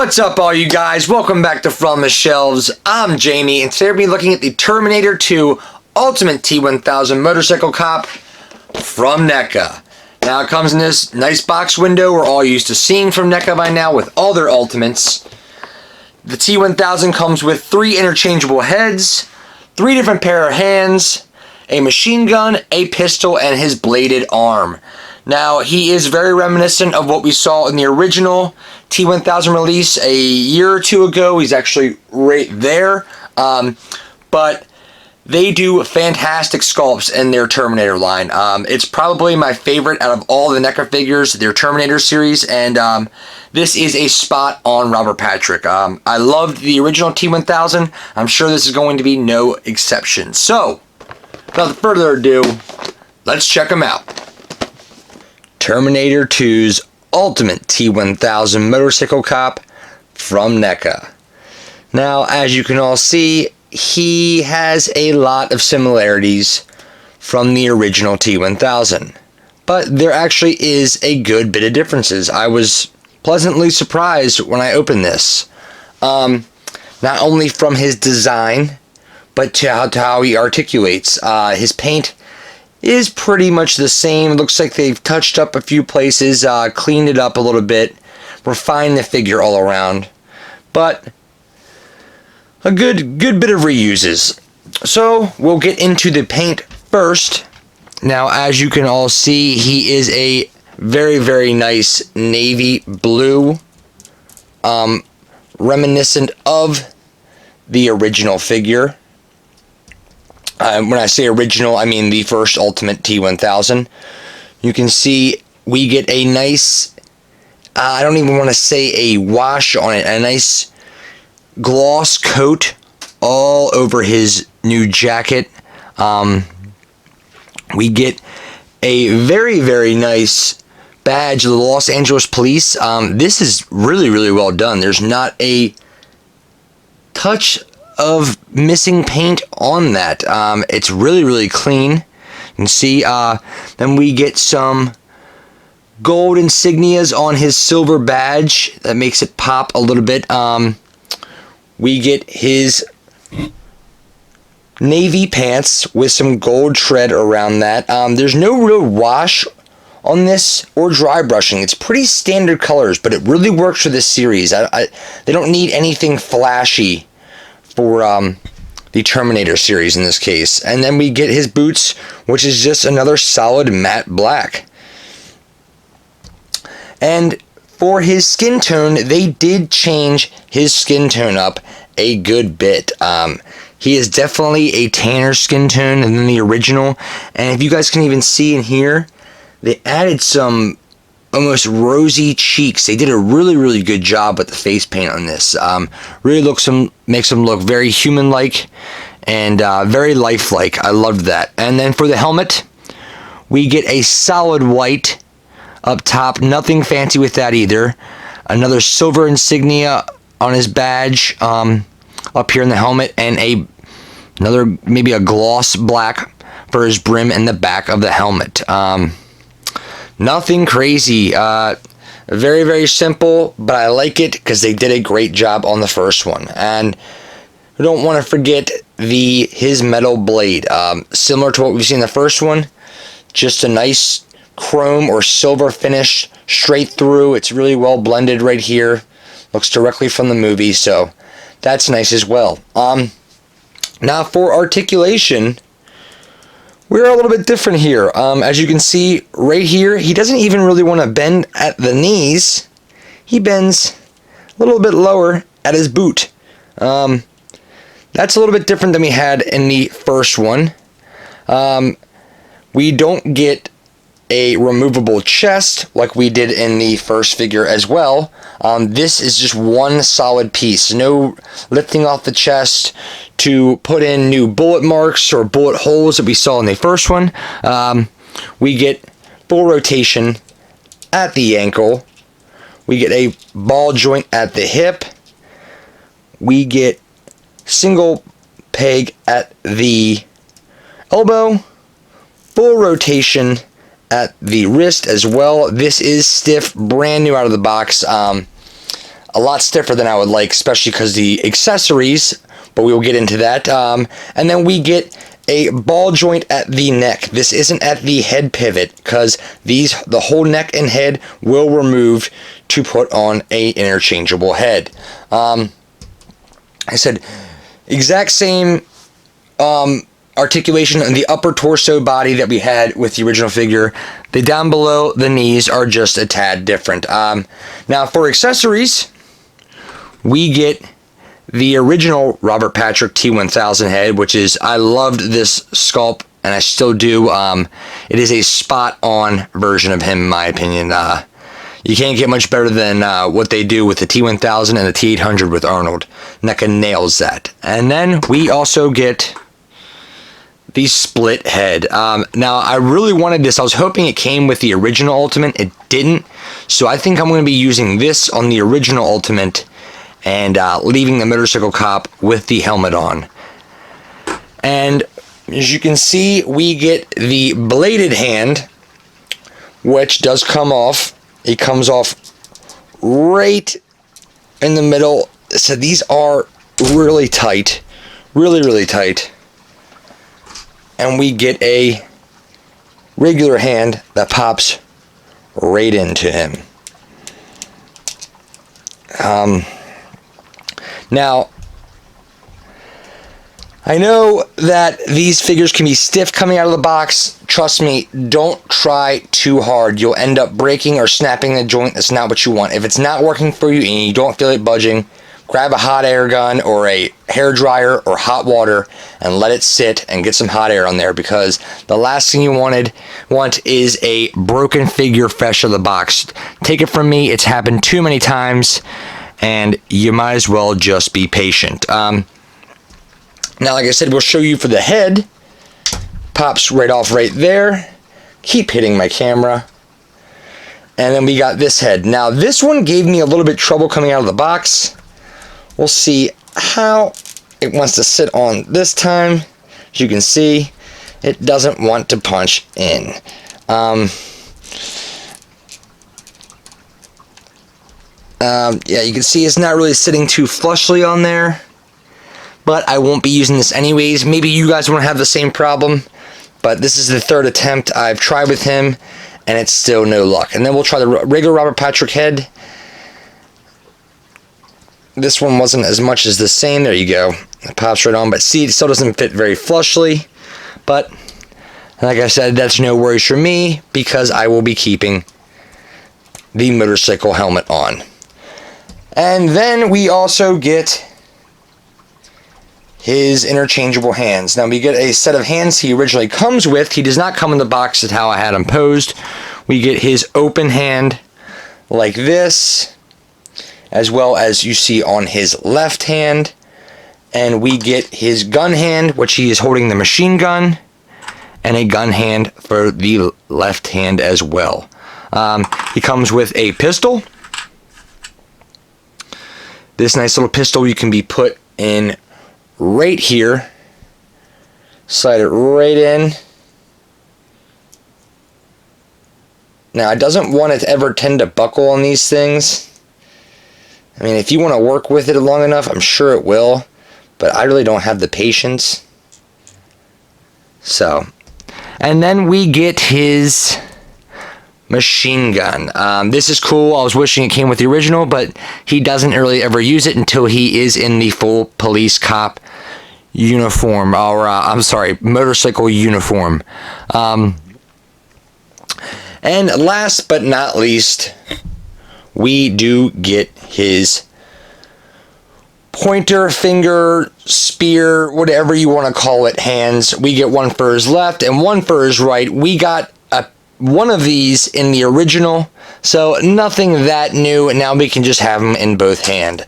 What's up, all you guys? Welcome back to From the Shelves. I'm Jamie, and today we're going to be looking at the Terminator 2 Ultimate T1000 Motorcycle Cop from NECA. Now, it comes in this nice box window we're all used to seeing from NECA by now with all their Ultimates. The T1000 comes with 3 interchangeable heads, 3 different pair of hands, a machine gun, a pistol, and his bladed arm. Now, he is very reminiscent of what we saw in the original T1000 release a year or two ago. He's actually right there. But they do fantastic sculpts in their Terminator line. It's probably my favorite out of all the NECA figures, their Terminator series, and this is a spot on Robert Patrick. I loved the original T1000. I'm sure this is going to be no exception. So, without further ado, let's check them out. Terminator 2's Ultimate T1000 Motorcycle Cop from NECA. Now, as you can all see, he has a lot of similarities from the original T1000. But there actually is a good bit of differences. I was pleasantly surprised when I opened this. Not only from his design, but to how he articulates. His paint is pretty much the same. It looks like they've touched up a few places, cleaned it up a little bit, refined the figure all around. But a good bit of reuses. So we'll get into the paint first. Now, as you can all see, he is a very nice navy blue, reminiscent of the original figure. When I say original, I mean the first Ultimate T1000. You can see we get a nice, I don't even want to say a wash on it, a nice gloss coat all over his new jacket. We get a very nice badge of the Los Angeles Police. This is really well done. There's not a touch of missing paint on that. It's really clean. You can see, then we get some gold insignias on his silver badge that makes it pop a little bit. We get his navy pants with some gold tread around that. There's no real wash on this or dry brushing. It's pretty standard colors, but it really works for this series. They don't need anything flashy for the Terminator series in this case. And then we get his boots, which is just another solid matte black. And for his skin tone, they did change his skin tone up a good bit. He is definitely a tanner skin tone than the original. And if you guys can even see in here, they added some almost rosy cheeks. They did a really good job with the face paint on this. Really makes him look very human-like and very lifelike. I loved that. And then for the helmet, we get a solid white up top. Nothing fancy with that either. Another silver insignia on his badge up here in the helmet, and another maybe a gloss black for his brim and the back of the helmet. Nothing crazy. Very simple, but I like it because they did a great job on the first one. And we don't want to forget his metal blade. Similar to what we've seen in the first one, just a nice chrome or silver finish straight through. It's really well blended right here. Looks directly from the movie, so that's nice as well. Now for articulation, we're a little bit different here. As you can see right here, he doesn't even really want to bend at the knees. He bends a little bit lower at his boot. That's a little bit different than we had in the first one. We don't get a removable chest like we did in the first figure as well. This is just one solid piece. No lifting off the chest to put in new bullet marks or bullet holes that we saw in the first one. We get full rotation at the ankle. We get a ball joint at the hip. We get single peg at the elbow. Full rotation at the wrist as well. This is stiff, brand new out of the box. a lot stiffer than I would like, especially because the accessories, but we will get into that. And then we get a ball joint at the neck. This isn't at the head pivot, because the whole neck and head will remove to put on a interchangeable head. I said exact same articulation in the upper torso body that we had with the original figure. The down below the knees are just a tad different. Now for accessories, we get the original Robert Patrick T1000 head, which is, I loved this sculpt, and I still do. It is a spot-on version of him, in my opinion. You can't get much better than what they do with the T1000 and the T800 with Arnold. NECA nails that. And then we also get the split head. Now, I really wanted this. I was hoping it came with the original Ultimate. It didn't. So I think I'm going to be using this on the original Ultimate and leaving the motorcycle cop with the helmet on. And as you can see, we get the bladed hand, which does come off. It comes off right in the middle. So these are really tight. Really, really tight. And we get a regular hand that pops right into him. Now, I know that these figures can be stiff coming out of the box. Trust me, don't try too hard. You'll end up breaking or snapping the joint. That's not what you want. If it's not working for you and you don't feel it budging, grab a hot air gun or a hair dryer or hot water and let it sit and get some hot air on there, because the last thing you want is a broken figure fresh out of the box. Take it from me, it's happened too many times, and you might as well just be patient. Now, like I said, we'll show you for the head. Pops right off right there. Keep hitting my camera. And then we got this head. Now, this one gave me a little bit trouble coming out of the box. We'll see how it wants to sit on this time. As you can see, it doesn't want to punch in. Yeah, you can see it's not really sitting too flushly on there. But I won't be using this anyways. Maybe you guys won't have the same problem. But this is the third attempt I've tried with him, and it's still no luck. And then we'll try the regular Robert Patrick head. This one wasn't as much as the same. There you go. It pops right on. But see, it still doesn't fit very flushly. But, like I said, that's no worries for me, because I will be keeping the motorcycle helmet on. And then we also get his interchangeable hands. Now we get a set of hands he originally comes with. He does not come in the box at how I had him posed. We get his open hand like this, as well as you see on his left hand. And we get his gun hand, which he is holding the machine gun, and a gun hand for the left hand as well. He comes with a pistol. This nice little pistol you can be put in right here. Slide it right in. Now, it doesn't want it to ever tend to buckle on these things. I mean, if you want to work with it long enough, I'm sure it will. But I really don't have the patience. So, and then we get his machine gun. This is cool. I was wishing it came with the original, but he doesn't really ever use it until he is in the full police cop uniform, or I'm sorry, motorcycle uniform. And last but not least, we do get his pointer, finger, spear, whatever you want to call it, hands. We get one for his left and one for his right. We got one of these in the original, so nothing that new, and now we can just have them in both hand.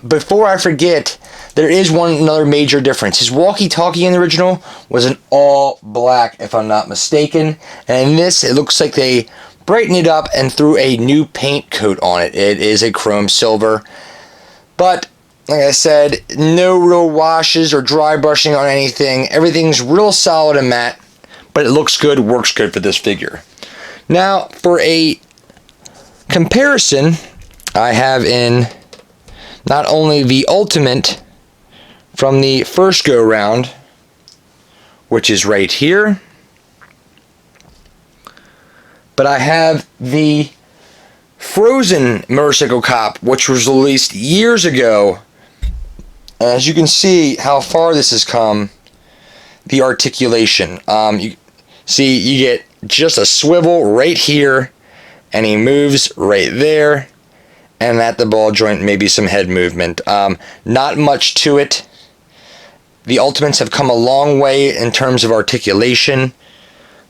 Before I forget, there is another major difference. His walkie-talkie in the original was an all black, if I'm not mistaken, and in this, it looks like they brightened it up and threw a new paint coat on it. It is a chrome silver, but like I said, no real washes or dry brushing on anything. Everything's real solid and matte, but it looks good, works good for this figure. Now, for a comparison, I have in not only the Ultimate from the first go round, which is right here, but I have the Frozen motorcycle cop, which was released years ago. As you can see how far this has come, the Articulation. You see, you get just a swivel right here, and he moves right there, and at the ball joint, maybe some head movement. Not much to it. The Ultimates have come a long way in terms of articulation,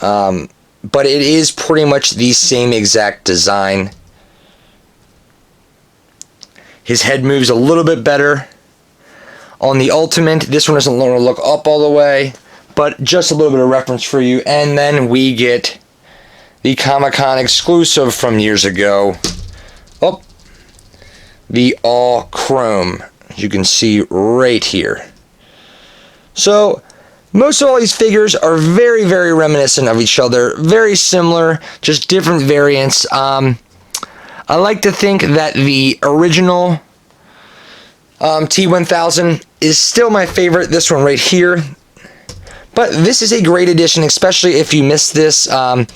but it is pretty much the same exact design. His head moves a little bit better. On the Ultimate, this one doesn't look up all the way, but just a little bit of reference for you. And then we get the Comic-Con exclusive from years ago. Oh, the all chrome, as you can see right here. So, most of all these figures are very, very reminiscent of each other. Very similar, just different variants. I like to think that the original T1000 is still my favorite, this one right here. But this is a great addition, especially if you missed this. Not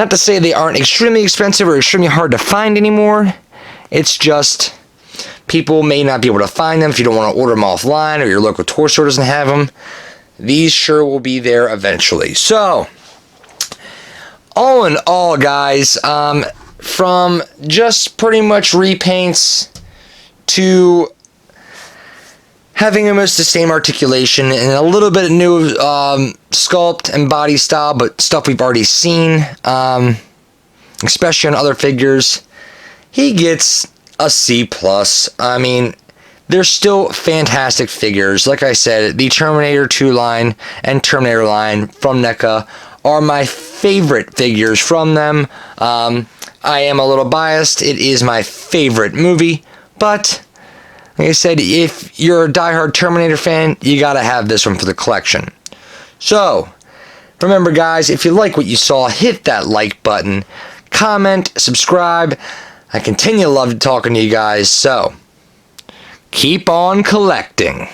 to say they aren't extremely expensive or extremely hard to find anymore. It's just people may not be able to find them if you don't want to order them offline or your local toy store doesn't have them. These sure will be there eventually. So, all in all, guys, from just pretty much repaints to having almost the same articulation and a little bit of new sculpt and body style, but stuff we've already seen, especially on other figures, he gets a C+. I mean, they're still fantastic figures. Like I said, the Terminator 2 line and Terminator line from NECA are my favorite figures from them. I am a little biased. It is my favorite movie, but like I said, if you're a diehard Terminator fan, you gotta have this one for the collection. So, remember guys, if you like what you saw, hit that like button, comment, subscribe. I continue to love talking to you guys, so keep on collecting.